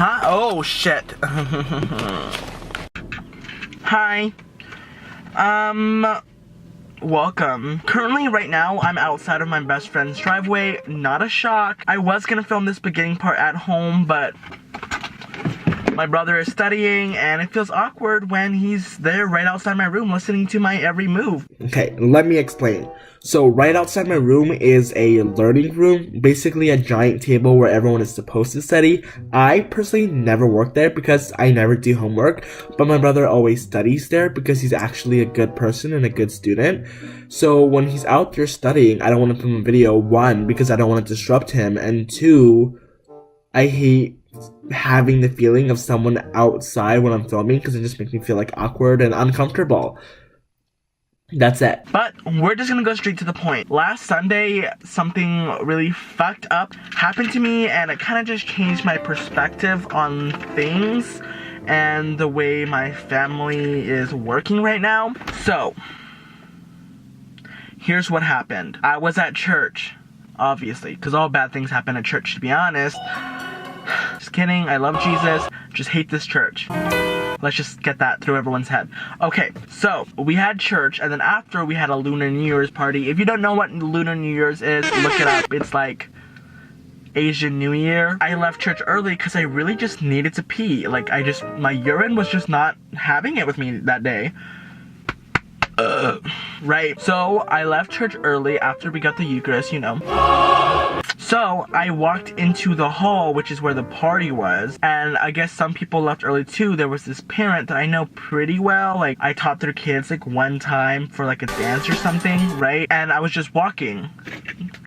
Huh? Oh, shit. Hi. Welcome. Currently, right now, I'm outside of my best friend's driveway. Not a shock. I was gonna film this beginning part at home, but my brother is studying, and it feels awkward when he's there right outside my room listening to my every move. Okay, let me explain. So right outside my room is a learning room, basically a giant table where everyone is supposed to study. I personally never work there because I never do homework, but my brother always studies there because he's actually a good person and a good student. So when he's out there studying, I don't want to film a video, one, because I don't want to disrupt him, and two, I hate having the feeling of someone outside when I'm filming because it just makes me feel like awkward and uncomfortable. That's it. But we're just gonna go straight to the point. Last Sunday, something really fucked up happened to me, and it kind of just changed my perspective on things and the way my family is working right now. So, here's what happened. I was at church, obviously, because all bad things happen at church, to be honest. Just kidding, I love Jesus, just hate this church. Let's just get that through everyone's head. Okay, so we had church, and then after we had a Lunar New Year's party. If you don't know what Lunar New Year's is, look it up. It's like Asian New Year. I left church early because I really just needed to pee. Like, my urine was just not having it with me that day. Right, so I left church early after we got the Eucharist, you know. So I walked into the hall, which is where the party was, and I guess some people left early too. There was this parent that I know pretty well. Like, I taught their kids like one time for like a dance or something, right? And I was just walking.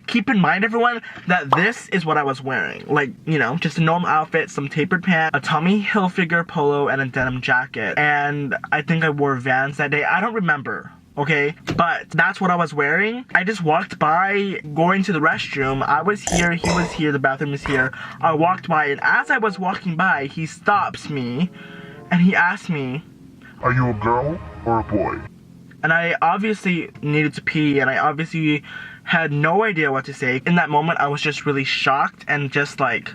Keep in mind, everyone, that this is what I was wearing. Like, you know, just a normal outfit, some tapered pants, a Tommy Hilfiger polo, and a denim jacket. And I think I wore Vans that day. I don't remember. Okay, but that's what I was wearing. I just walked by going to the restroom. I was here, he was here, the bathroom is here. I walked by, and as I was walking by, he stops me and he asked me, "Are you a girl or a boy?" And I obviously needed to pee, and I obviously had no idea what to say. In that moment, I was just really shocked and just like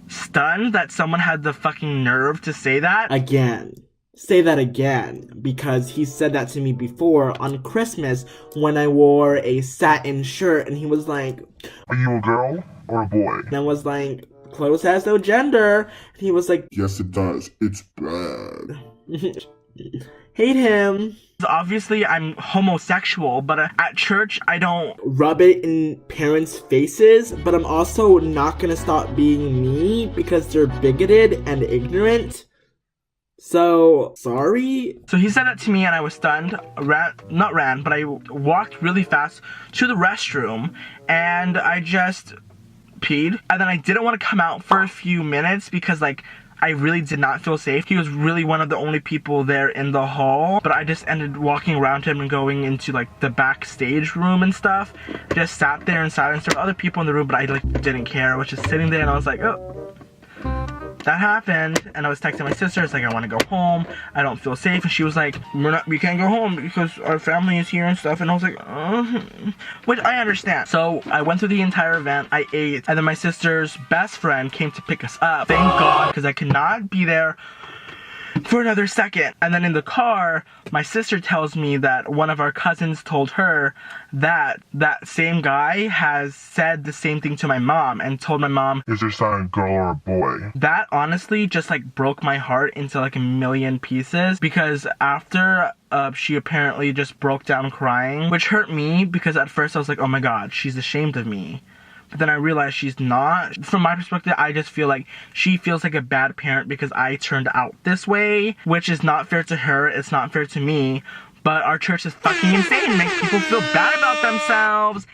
stunned that someone had the fucking nerve to say that. Again. Say that again, because he said that to me before on Christmas when I wore a satin shirt, and he was like, "Are you a girl or a boy?" And I was like, "Clothes has no gender." And he was like, "Yes, it does. It's bad." Hate him. Obviously, I'm homosexual, but at church, I don't rub it in parents' faces, but I'm also not gonna stop being me because they're bigoted and ignorant. So, sorry? So he said that to me and I was stunned. Not ran, but I walked really fast to the restroom and I just peed. And then I didn't want to come out for a few minutes because like I really did not feel safe. He was really one of the only people there in the hall, but I just ended walking around him and going into like the backstage room and stuff. Just sat there in silence. There were other people in the room, but I like didn't care. I was just sitting there and I was like, oh. That happened, and I was texting my sister. It's like, I want to go home. I don't feel safe. And she was like, we can't go home because our family is here and stuff. And I was like, which I understand. So I went through the entire event. I ate, and then my sister's best friend came to pick us up. Thank God, because I could not be there for another second. And then in the car, my sister tells me that one of our cousins told her that that same guy has said the same thing to my mom and told my mom, "Is your son a girl or a boy?" That honestly just like broke my heart into like a million pieces, because after she apparently just broke down crying, which hurt me because at first I was like, oh my God, she's ashamed of me. But then I realized she's not. From my perspective, I just feel like she feels like a bad parent because I turned out this way, which is not fair to her. It's not fair to me. But our church is fucking insane. It makes people feel bad about themselves.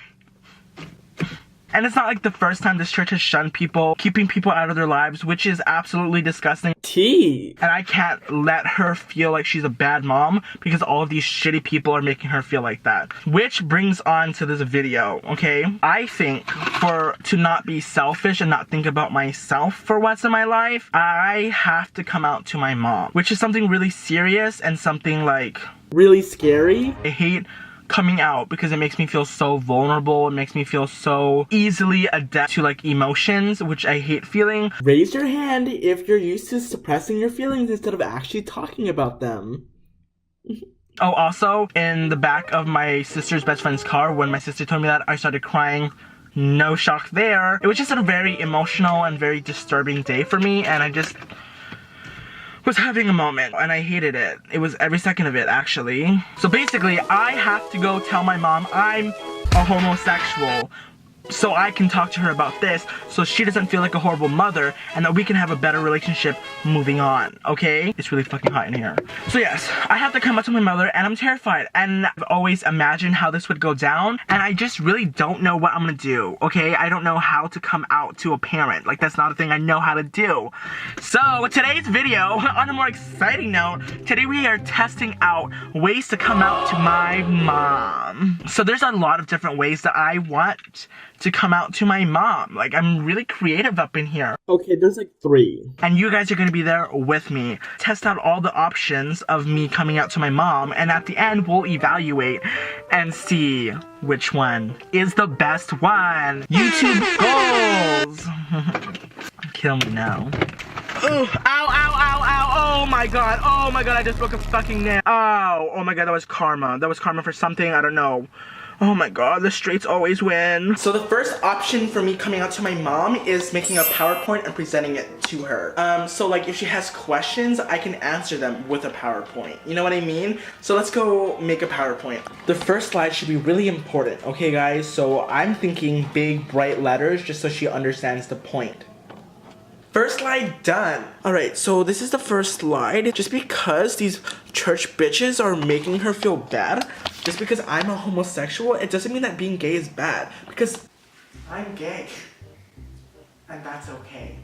And it's not like the first time this church has shunned people, keeping people out of their lives, which is absolutely disgusting. T. And I can't let her feel like she's a bad mom because all of these shitty people are making her feel like that. Which brings on to this video, okay? I think to not be selfish and not think about myself for once in my life, I have to come out to my mom, which is something really serious and something like really scary. I hate coming out because it makes me feel so vulnerable. It makes me feel so easily adept to like emotions, which I hate feeling. Raise your hand if you're used to suppressing your feelings instead of actually talking about them. Oh, also, in the back of my sister's best friend's car, when my sister told me that, I started crying. No shock there. It was just a very emotional and very disturbing day for me, and I just was having a moment, and I hated it. It was every second of it, actually. So basically, I have to go tell my mom I'm a homosexual so I can talk to her about this so she doesn't feel like a horrible mother and that we can have a better relationship moving on, okay? It's really fucking hot in here. So yes, I have to come up to my mother and I'm terrified, and I've always imagined how this would go down, and I just really don't know what I'm gonna do, okay? I don't know how to come out to a parent. Like, that's not a thing I know how to do. So today's video, on a more exciting note, today we are testing out ways to come out to my mom. So there's a lot of different ways that I want to come out to my mom. Like, I'm really creative up in here. Okay, there's like 3. And you guys are gonna be there with me. Test out all the options of me coming out to my mom, and at the end, we'll evaluate and see which one is the best one. YouTube goals! Kill me now. Ooh, ow, ow, ow, ow, oh my god, I just broke a fucking nail. Oh my god, that was karma. That was karma for something, I don't know. Oh my god, the straights always win. So the first option for me coming out to my mom is making a PowerPoint and presenting it to her. So like if she has questions, I can answer them with a PowerPoint. You know what I mean? So let's go make a PowerPoint. The first slide should be really important, okay guys? So I'm thinking big, bright letters just so she understands the point. First slide done. Alright, so this is the first slide. Just because these church bitches are making her feel bad, just because I'm a homosexual, it doesn't mean that being gay is bad. Because I'm gay. And that's okay.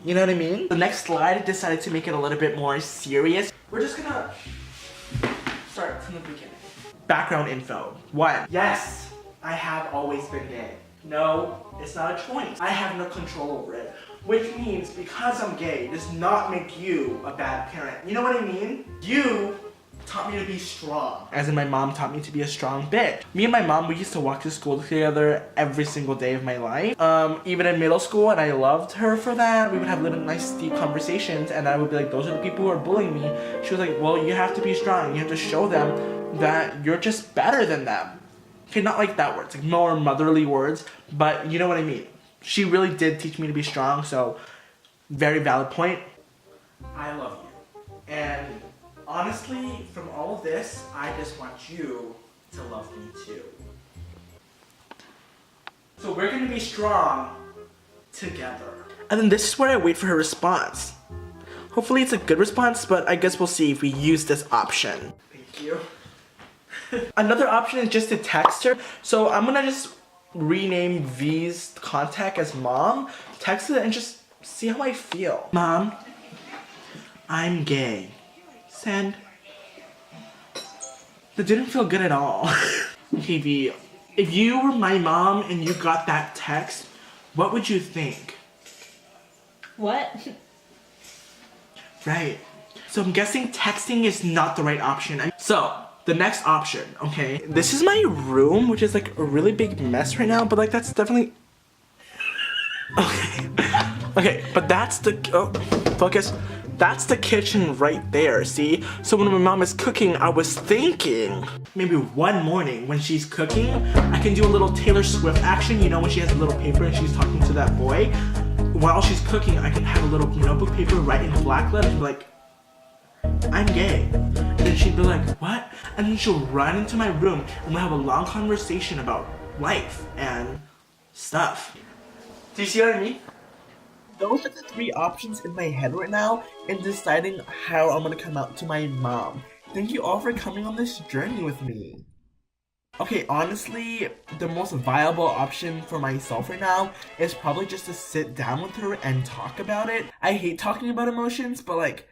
You know what I mean? The next slide, I decided to make it a little bit more serious. We're just gonna start from the beginning. Background info. 1. Yes, I have always been gay. No, it's not a choice. I have no control over it. Which means because I'm gay does not make you a bad parent. You know what I mean? You taught me to be strong. As in my mom taught me to be a strong bitch. Me and my mom, we used to walk to school together every single day of my life. Even in middle school, and I loved her for that. We would have little nice deep conversations, and I would be like, those are the people who are bullying me. She was like, well, you have to be strong. You have to show them that you're just better than them. Okay, not like that words, like more motherly words, but you know what I mean. She really did teach me to be strong, so very valid point. I love you. And honestly, from all of this, I just want you to love me too. So we're gonna be strong together. And then this is where I wait for her response. Hopefully it's a good response, but I guess we'll see if we use this option. Thank you. Another option is just to text her. So I'm gonna just rename V's contact as Mom, text her and just see how I feel. Mom, I'm gay. Send. That didn't feel good at all. Okay, V, if you were my mom and you got that text, what would you think? What? Right. So I'm guessing texting is not the right option. So, the next option, okay? This is my room, which is like a really big mess right now, but like that's definitely... Okay. Okay, but that's the... Oh, focus. That's the kitchen right there, see? So when my mom is cooking, I was thinking maybe one morning when she's cooking, I can do a little Taylor Swift action, you know, when she has a little paper and she's talking to that boy. While she's cooking, I can have a little notebook paper write in black letters and be like, I'm gay. And then she'd be like, what? And then she'll run into my room and we'll have a long conversation about life and stuff. Do you see what I mean? Those are the 3 options in my head right now in deciding how I'm gonna come out to my mom. Thank you all for coming on this journey with me. Okay, honestly, the most viable option for myself right now is probably just to sit down with her and talk about it. I hate talking about emotions, but like,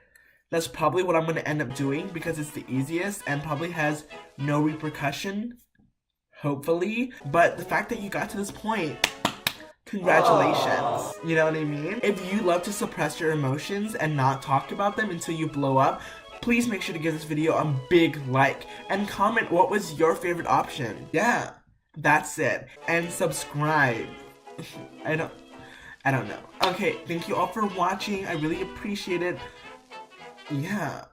that's probably what I'm gonna end up doing because it's the easiest and probably has no repercussion, hopefully. But the fact that you got to this point, congratulations. You know what I mean? If you love to suppress your emotions and not talk about them until you blow up, please make sure to give this video a big like and comment what was your favorite option. Yeah, that's it. And subscribe. I don't know. Okay, thank you all for watching. I really appreciate it. Yeah.